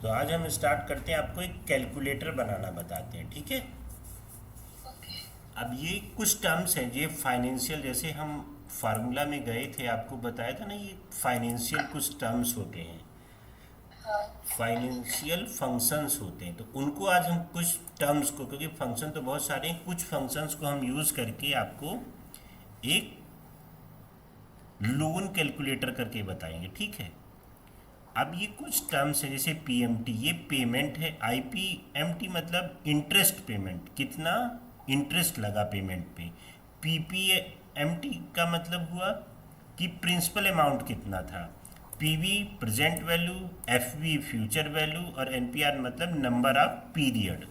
तो आज हम स्टार्ट करते हैं, आपको एक कैलकुलेटर बनाना बताते हैं, ठीक है। अब ये कुछ टर्म्स हैं, ये फाइनेंशियल, जैसे हम फार्मूला में गए थे, आपको बताया था ना, ये फाइनेंशियल कुछ टर्म्स होते हैं, फाइनेंशियल फंक्शंस होते हैं। तो उनको आज हम कुछ टर्म्स को, क्योंकि फंक्शन तो बहुत सारे हैं, कुछ फंक्शंस को हम यूज़ करके आपको एक लोन कैलकुलेटर करके बताएंगे, ठीक है। अब ये कुछ टर्म्स है, जैसे पीएमटी, ये पेमेंट है। आईपीएमटी मतलब इंटरेस्ट पेमेंट, कितना इंटरेस्ट लगा पेमेंट पे। पीपीएमटी का मतलब हुआ कि प्रिंसिपल अमाउंट कितना था। PV present value, FV future value, और एनपीआर मतलब नंबर ऑफ पीरियड,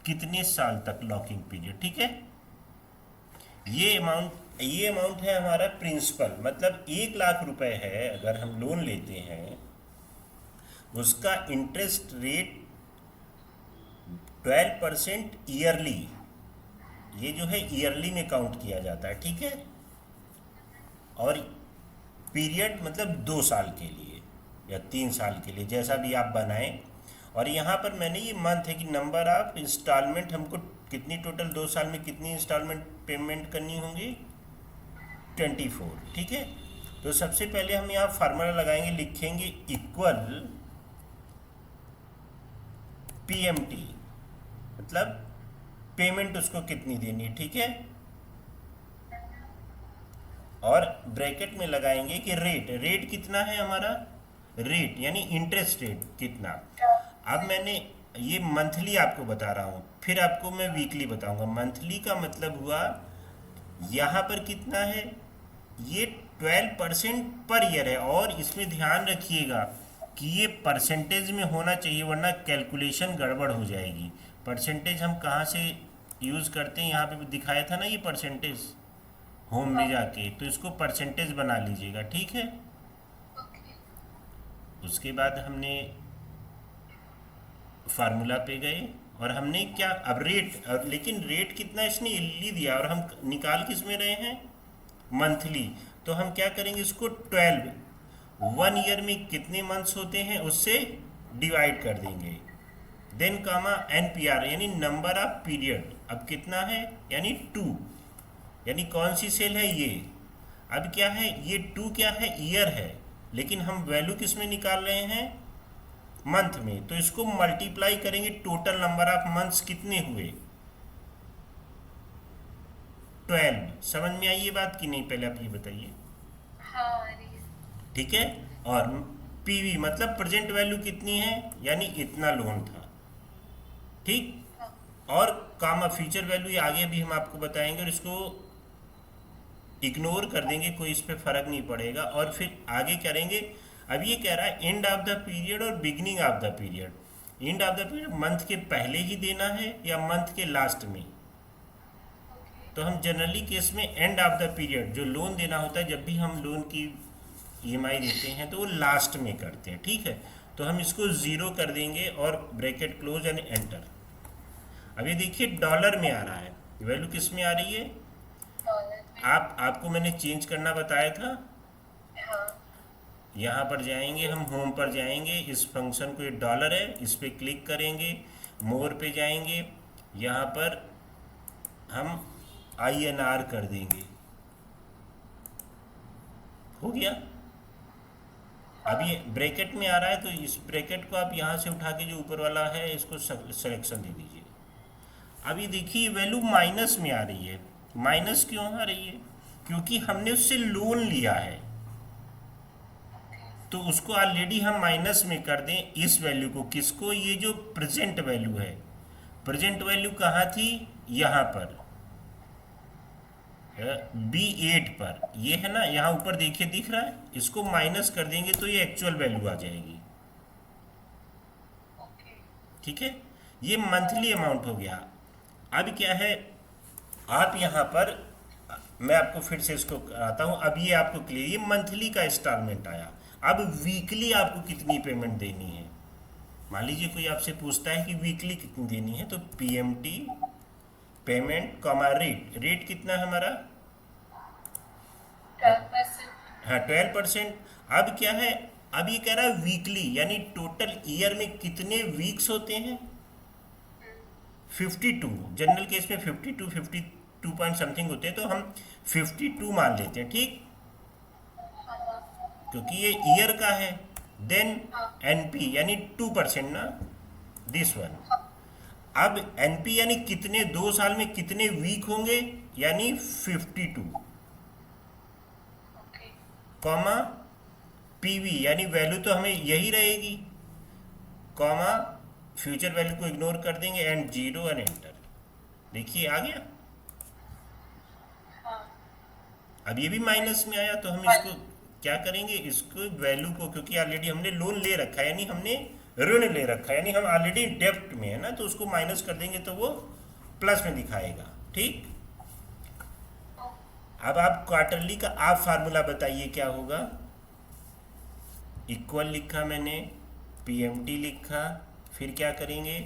कितने साल तक लॉकिंग पीरियड, ठीक है। ये अमाउंट है हमारा प्रिंसिपल, मतलब 1 लाख रुपए है अगर हम लोन लेते हैं, उसका इंटरेस्ट रेट 12% ईयरली, ये जो है ईयरली में काउंट किया जाता है, ठीक है। और पीरियड मतलब 2 साल के लिए या 3 साल के लिए, जैसा भी आप बनाएं। और यहाँ पर मैंने ये मंथ है कि नंबर ऑफ इंस्टॉलमेंट, हमको कितनी टोटल 2 साल में कितनी इंस्टॉलमेंट पेमेंट करनी होंगी, 24, ठीक है। तो सबसे पहले हम यहाँ फार्मूला लगाएंगे, लिखेंगे इक्वल पीएमटी, मतलब पेमेंट उसको कितनी देनी है, ठीक है। और ब्रैकेट में लगाएंगे कि रेट कितना है हमारा, रेट यानी इंटरेस्ट रेट कितना। अब मैंने ये मंथली आपको बता रहा हूँ, फिर आपको मैं वीकली बताऊंगा। मंथली का मतलब हुआ यहाँ पर कितना है, ये 12% पर ईयर है। और इसमें ध्यान रखिएगा कि ये परसेंटेज में होना चाहिए, वरना कैलकुलेशन गड़बड़ हो जाएगी। परसेंटेज हम कहाँ से यूज़ करते हैं, यहाँ पे दिखाया था ना ये परसेंटेज, होम में जाके, तो इसको परसेंटेज बना लीजिएगा, ठीक है। उसके बाद हमने फार्मूला पे गए और हमने क्या, अब रेट, और लेकिन रेट कितना इसने ईयरली दिया और हम निकाल किस में रहे हैं, मंथली। तो हम क्या करेंगे, इसको 12, 1 ईयर में कितने मंथ्स होते हैं उससे डिवाइड कर देंगे। देन कामा एनपीआर यानी नंबर ऑफ पीरियड, अब कितना है यानी 2, यानी कौन सी सेल है ये। अब क्या है, ये 2 क्या है, ईयर है, लेकिन हम वैल्यू किस में निकाल रहे हैं, मंथ में। तो इसको मल्टीप्लाई करेंगे, टोटल नंबर ऑफ मंथ्स कितने हुए, 12। समझ में आई ये बात कि नहीं, पहले आप ये बताइए, ठीक है। और पीवी मतलब प्रेजेंट वैल्यू कितनी है, यानी इतना लोन था, ठीक। और कामा फ्यूचर वैल्यू, ये आगे भी हम आपको बताएंगे, और इसको इग्नोर कर देंगे, कोई इस पर फर्क नहीं पड़ेगा। और फिर आगे करेंगे, अब ये कह रहा है एंड ऑफ द पीरियड और beginning of the period. End of the period month के पहले ही देना है या मंथ के लास्ट में। तो हम जनरली केस में एंड ऑफ द पीरियड, जो लोन देना होता है, जब भी हम लोन की ईएमआई देते हैं तो वो लास्ट में करते हैं, ठीक है। तो हम इसको 0 कर देंगे और ब्रैकेट क्लोज एंड एंटर। अब ये देखिए डॉलर में आ रहा है, वैल्यू किस में आ रही है, आपको मैंने चेंज करना बताया था। यहाँ पर जाएंगे, हम होम पर जाएंगे, इस फंक्शन को, ये डॉलर है, इस पर क्लिक करेंगे, मोर पे जाएंगे, यहाँ पर हम INR कर देंगे, हो गया। अब ये ब्रैकेट में आ रहा है, तो इस ब्रैकेट को आप यहाँ से उठा के जो ऊपर वाला है इसको सिलेक्शन दे दीजिए। अब ये देखिए वैल्यू माइनस में आ रही है। माइनस क्यों आ रही है, क्योंकि हमने उससे लोन लिया है, तो उसको ऑलरेडी हम माइनस में कर दें इस वैल्यू को, किसको, ये जो प्रेजेंट वैल्यू है। प्रेजेंट वैल्यू कहाँ थी, यहाँ पर B8 पर, ये है ना, यहाँ ऊपर देखिए दिख रहा है, इसको माइनस कर देंगे तो ये एक्चुअल वैल्यू आ जाएगी, ठीक है। ये मंथली अमाउंट हो गया। अब क्या है, आप यहाँ पर, मैं आपको फिर से इसको कराता हूँ, अब ये आपको क्लियर, ये मंथली का इंस्टॉलमेंट आया। अब वीकली आपको कितनी पेमेंट देनी है, मान लीजिए कोई आपसे पूछता है कि वीकली कितनी देनी है, तो पीएमटी पेमेंट कॉमा रेट कितना है हमारा, 12%। हाँ 12%। अब क्या है, अब ये कह रहा है वीकली, यानी टोटल ईयर में कितने वीक्स होते हैं? 52। जनरल केस में 52 पॉइंट समथिंग होते हैं, तो हम 52 मान लेते हैं, ठीक, क्योंकि ये ईयर का है। देन एनपी यानी 2% ना, दिस वन। अब एनपी यानी कितने, 2 साल में कितने वीक होंगे, यानी 52, कॉमा पीवी यानी वैल्यू तो हमें यही रहेगी, कॉमा फ्यूचर वैल्यू को इग्नोर कर देंगे एंड 0 एंड एंटर। देखिए आ गया। अब ये भी माइनस में आया, तो हम इसको क्या करेंगे, इसको वैल्यू को, क्योंकि ऑलरेडी हमने लोन ले रखा है, यानी हमने ऋण ले रखा है, यानी हम ऑलरेडी डेप्ट में है ना, तो उसको माइनस कर देंगे तो वो प्लस में दिखाएगा, ठीक। अब आप क्वार्टरली का आप फार्मूला बताइए क्या होगा। इक्वल लिखा मैंने, पीएमटी लिखा, फिर क्या करेंगे,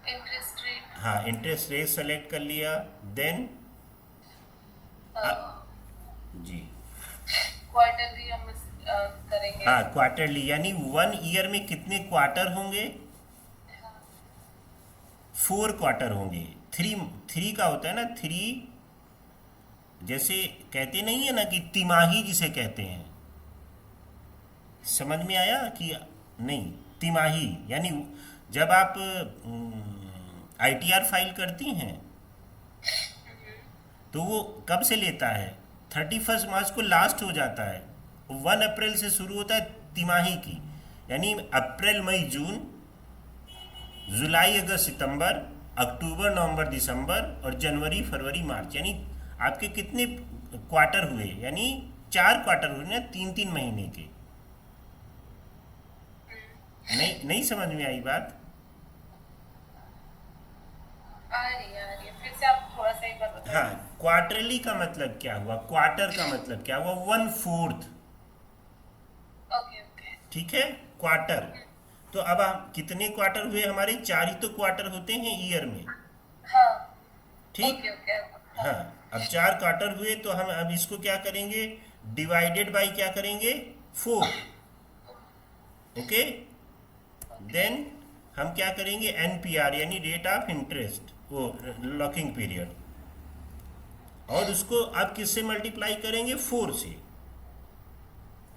इंटरेस्ट रेट, हाँ इंटरेस्ट रेट सेलेक्ट कर लिया, देन जी क्वार्टरली हम करेंगे। हाँ क्वार्टरली, यानी 1 ईयर में कितने क्वार्टर होंगे, 4 क्वार्टर होंगे। थ्री का होता है ना, 3 जैसे कहते नहीं है ना कि तिमाही जिसे कहते हैं, समझ में आया कि नहीं? तिमाही यानी जब आप आईटीआर फाइल करती हैं तो वो कब से लेता है, 31 मार्च को लास्ट हो जाता है, 1 अप्रैल से शुरू होता है तिमाही की, यानी अप्रैल मई जून जुलाई अगस्त सितंबर अक्टूबर नवंबर दिसंबर और जनवरी फरवरी मार्च, यानी आपके कितने क्वार्टर हुए, यानी 4 क्वार्टर हुए ना, 3-3 महीने के। नहीं समझ में आई बात? आ रही है, फिर से आप थोड़ा सा एक बार बताइए। हाँ, क्वार्टरली का मतलब क्या हुआ, क्वार्टर का मतलब क्या हुआ, 1/4, ओके ओके, ठीक है, क्वार्टर। तो अब हम कितने क्वार्टर हुए हमारे, 4 ही तो क्वार्टर होते हैं ईयर में, हाँ ठीक। ओके ओके, हाँ, अब 4 क्वार्टर हुए तो हम अब इसको क्या करेंगे, डिवाइडेड बाई क्या करेंगे, 4, ओके। देन हम क्या करेंगे, एनपीआर यानी रेट ऑफ इंटरेस्ट, वो लॉकिंग पीरियड, और उसको अब किससे मल्टीप्लाई करेंगे, 4 से,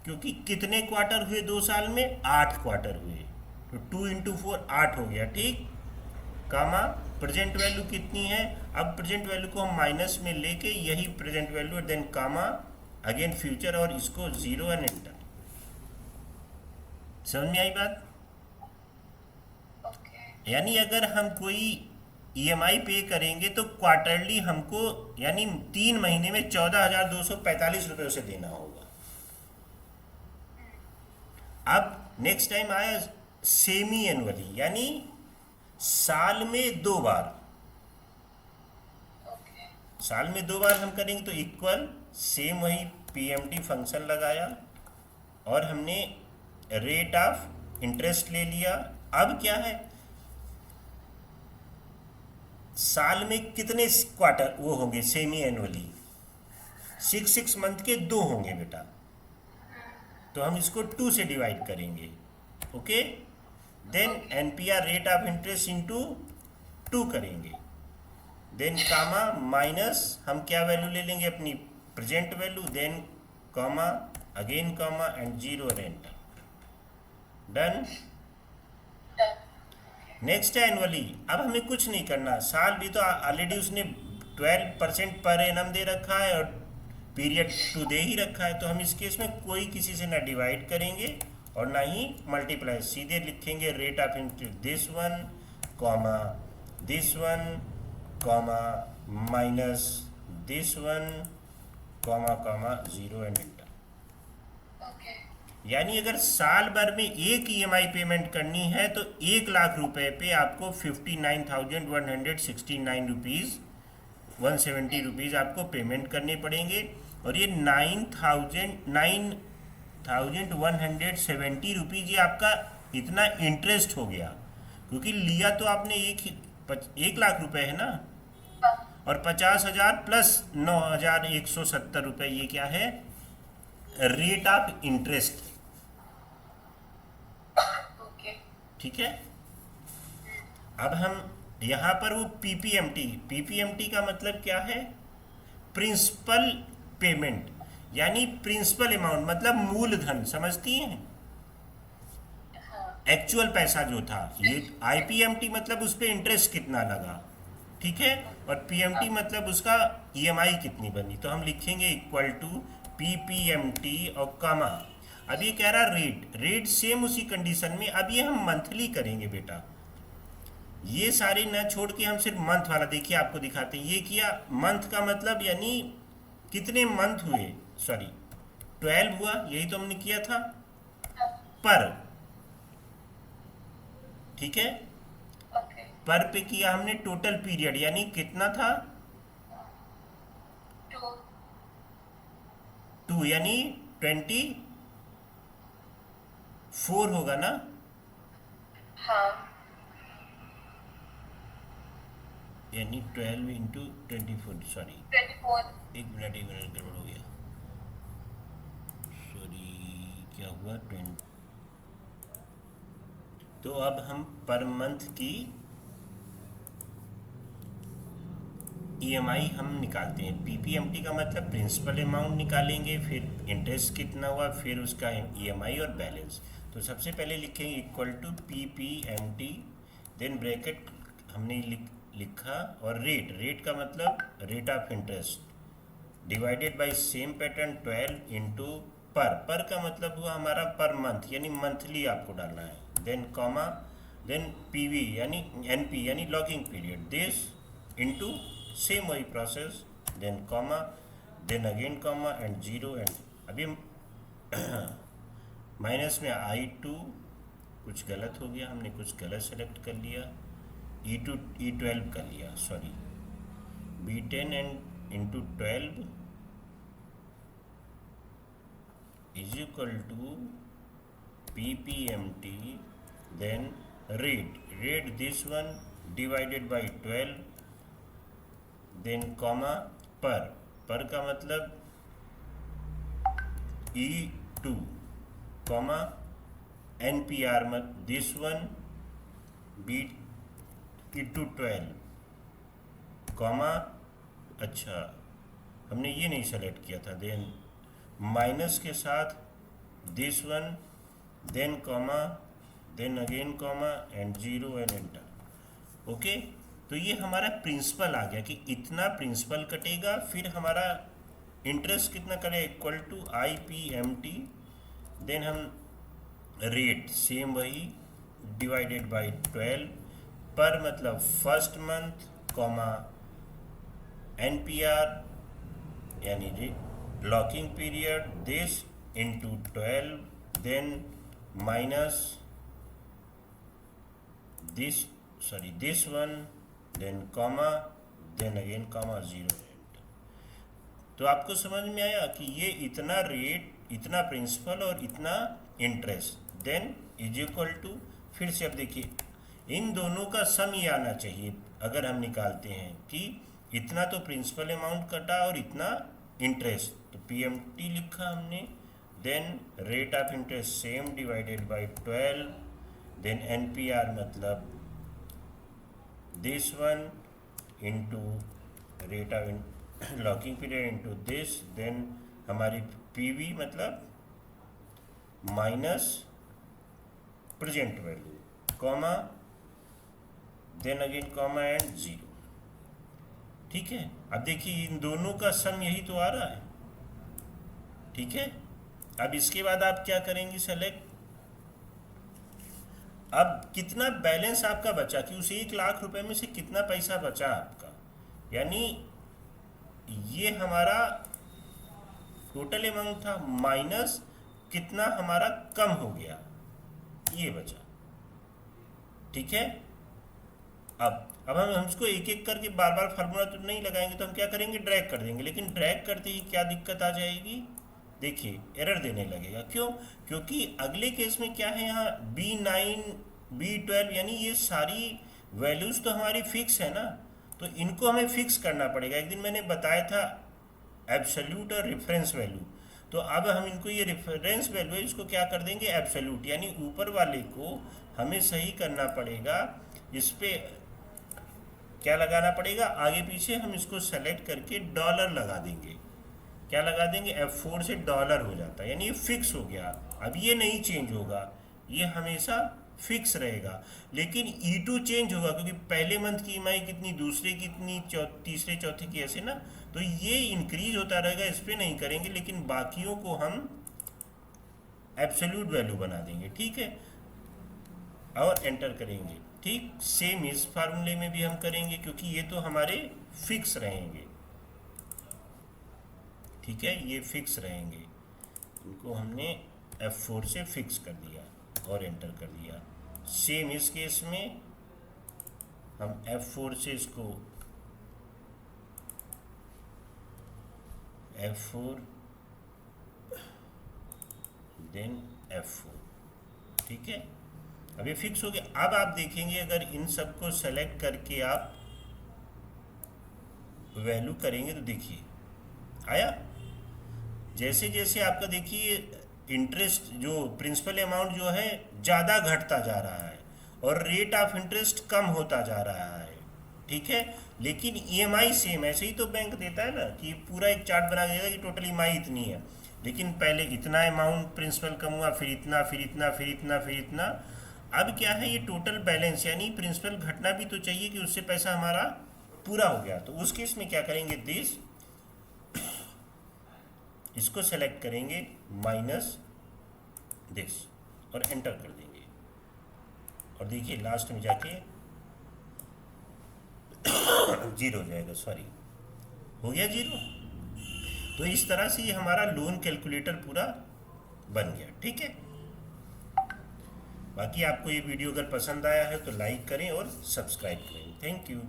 क्योंकि कितने क्वार्टर हुए 2 साल में, 8 क्वार्टर हुए, तो 2 इंटू 4 8 हो गया, ठीक। कामा प्रेजेंट वैल्यू कितनी है, अब प्रेजेंट वैल्यू को हम माइनस में लेके यही present value, then comma again future और इसको 0 एंड एंटर। समझ में आई बात? ओके, यानी अगर हम कोई ईएमआई पे करेंगे तो क्वार्टरली हमको यानी 3 महीने में 14,245 रुपये उसे देना होगा। अब नेक्स्ट टाइम आया सेमी एनुअली, यानी साल में 2 बार, ओके, साल में 2 बार हम करेंगे तो इक्वल सेम वही पीएमटी फंक्शन लगाया और हमने रेट ऑफ इंटरेस्ट ले लिया। अब क्या है, साल में कितने क्वार्टर वो होंगे सेमी एनुअली, 6 मंथ के 2 होंगे बेटा, तो हम इसको 2 से डिवाइड करेंगे, okay. Then NPR rate of interest into 2 करेंगे, देन कामा माइनस हम क्या वैल्यू ले लेंगे, अपनी present value, then comma again comma and 0 और एंटर, डन। नेक्स्ट है एनुअली। अब हमें कुछ नहीं करना, साल भी तो ऑलरेडी उसने 12% पर एनम दे रखा है और पीरियड टू दे ही रखा है, तो हम इस केस में कोई किसी से ना डिवाइड करेंगे और ना ही मल्टीप्लाई, सीधे लिखेंगे rate of interest this one comma minus this one comma 0 and enter. यानी अगर साल भर में एक ईएमआई पेमेंट करनी है तो 1,00,000 रुपए पे आपको 59,169 रुपीज़ 170 रुपीज़ आपको पेमेंट करने पड़ेंगे, और ये 9,170 रुपीज़ ये आपका इतना इंटरेस्ट हो गया, क्योंकि लिया तो आपने 1,00,000 रुपए है ना, और 50,000 प्लस 9,170 रुपये ये क्या है, रेट ऑफ इंटरेस्ट। ओके। ठीक है, अब हम यहाँ पर वो पीपीएमटी, पीपीएमटी का मतलब क्या है? प्रिंसिपल पेमेंट, यानी प्रिंसिपल अमाउंट मतलब मूलधन, समझती हैं? हाँ। एक्चुअल पैसा जो था, ये आईपीएमटी मतलब उस पर इंटरेस्ट कितना लगा, ठीक है, और पीएमटी मतलब उसका ईएमआई कितनी बनी। तो हम लिखेंगे इक्वल टू पीपीएमटी और कमा। अब ये कह रहा रेट, रेट सेम उसी कंडीशन में, अब ये हम मंथली करेंगे बेटा, ये सारे न छोड़ के हम सिर्फ मंथ वाला देखिए आपको दिखाते हैं। ये किया मंथ का मतलब यानी कितने मंथ हुए, सॉरी 12 हुआ, यही तो हमने किया था पर, ठीक है, ओके। पर पे किया हमने टोटल पीरियड यानी कितना था, 2। 2 यानी 24 होगा ना। हाँ। यानी 12 इंटू 24, सॉरी 24। एक मिनट गड़बड़ हो गया, सॉरी क्या हुआ 20। तो अब हम पर मंथ की ईएमआई हम निकालते हैं। पीपीएमटी का मतलब प्रिंसिपल अमाउंट निकालेंगे, फिर इंटरेस्ट कितना हुआ, फिर उसका ईएमआई और बैलेंस। तो सबसे पहले लिखेंगे equal to PPMT, then bracket हमने लिखा, और रेट, रेट का मतलब rate of interest divided by same pattern 12 into per का मतलब हुआ हमारा पर मंथ यानी मंथली आपको डालना है, देन कॉमा, देन पीवी यानी एनपी यानी locking period, this into same वही process, then comma, then again comma and zero, and अभी माइनस में I2 कुछ गलत हो गया, हमने कुछ गलत सेलेक्ट कर लिया, E12 कर लिया, sorry B10 and into 12 is equal to PPMT, then rate this one divided by 12, then comma per का मतलब E2 कॉमा NPR मत this one B into 12 comma, अच्छा हमने ये नहीं सेलेक्ट किया था, देन माइनस के साथ this one, then comma, then again comma and zero and enter. Okay, तो ये हमारा प्रिंसिपल आ गया कि इतना प्रिंसिपल कटेगा, फिर हमारा इंटरेस्ट कितना करेगा इक्वल टू IPMT, देन हम रेट सेम वही डिवाइडेड बाय 12, पर मतलब फर्स्ट मंथ कॉमा NPR यानी locking period this into 12, then minus this, sorry this one, then comma, then again comma, zero. तो आपको समझ में आया कि ये इतना रेट, इतना प्रिंसिपल और इतना interest, then is equal to, फिर से अब देखिए इन दोनों का सम ये आना चाहिए अगर हम निकालते हैं कि इतना तो प्रिंसिपल अमाउंट कटा और इतना इंटरेस्ट, तो PMT लिखा हमने, then rate of interest same divided by 12, then NPR मतलब this one into rate of locking period into this, then हमारी PV मतलब minus present value comma, then again comma and zero. ठीक है, अब देखिए इन दोनों का सम यही तो आ रहा है, ठीक है। अब इसके बाद आप क्या करेंगे, सेलेक्ट, अब कितना बैलेंस आपका बचा कि उस 1 लाख रुपए में से कितना पैसा बचा आपका, यानी ये हमारा टोटल अमाउंट था माइनस कितना हमारा कम हो गया, ये बचा, ठीक है। अब हम इसको एक एक करके बार बार फार्मूला तो नहीं लगाएंगे, तो हम क्या करेंगे, ड्रैग कर देंगे, लेकिन ड्रैग करते ही क्या दिक्कत आ जाएगी, देखिए एरर देने लगेगा। क्यों? क्योंकि अगले केस में क्या है, यहाँ B9 B12 यानी ये सारी वैल्यूज तो हमारी फिक्स है ना, तो इनको हमें फिक्स करना पड़ेगा। एक दिन मैंने बताया था एब्सोल्यूट और रेफरेंस वैल्यू, तो अब हम इनको ये रेफरेंस वैल्यू है इसको क्या कर देंगे एब्सोल्यूट, यानी ऊपर वाले को हमें सही करना पड़ेगा, इस पे क्या लगाना पड़ेगा आगे पीछे, हम इसको सेलेक्ट करके डॉलर लगा देंगे। क्या लगा देंगे F4 से डॉलर हो जाता है, यानी ये फिक्स हो गया। अब ये नहीं चेंज होगा, ये हमेशा फिक्स रहेगा। लेकिन E2 चेंज होगा क्योंकि पहले मंथ की ईएमआई कितनी, दूसरे कितनी, तीसरे चौथे की, ऐसे ना, तो ये इंक्रीज होता रहेगा, इस पर नहीं करेंगे, लेकिन बाकियों को हम एब्सोल्यूट वैल्यू बना देंगे। ठीक है, और एंटर करेंगे। ठीक सेम इस फार्मूले में भी हम करेंगे क्योंकि ये तो हमारे फिक्स रहेंगे। ठीक है, ये फिक्स रहेंगे, इनको हमने F4 से फिक्स कर दिया और एंटर कर दिया। सेम इस केस में हम F4 से इसको F4 देन F4। ठीक है, अब ये फिक्स हो गया। अब आप देखेंगे अगर इन सबको सेलेक्ट करके आप वैल्यू करेंगे तो देखिए आया। जैसे जैसे आपका देखिए इंटरेस्ट जो प्रिंसिपल अमाउंट जो है ज़्यादा घटता जा रहा है और रेट ऑफ इंटरेस्ट कम होता जा रहा है। ठीक है, लेकिन ईएमआई सेम, ऐसे ही तो बैंक देता है ना कि पूरा एक चार्ट बना देगा कि टोटल ईएमआई इतनी है, लेकिन पहले इतना अमाउंट प्रिंसिपल कम हुआ, फिर इतना, फिर इतना, फिर इतना, फिर इतना। अब क्या है, ये टोटल बैलेंस यानी प्रिंसिपल घटना भी तो चाहिए कि उससे पैसा हमारा पूरा हो गया। तो उस केस में क्या करेंगे, दिस, इसको सेलेक्ट करेंगे माइनस दिस और एंटर कर देंगे। और देखिए लास्ट में जाके 0 हो जाएगा, सॉरी हो गया 0। तो इस तरह से ये हमारा लोन कैलकुलेटर पूरा बन गया। ठीक है, बाकी आपको ये वीडियो अगर पसंद आया है तो लाइक करें और सब्सक्राइब करें। Thank you.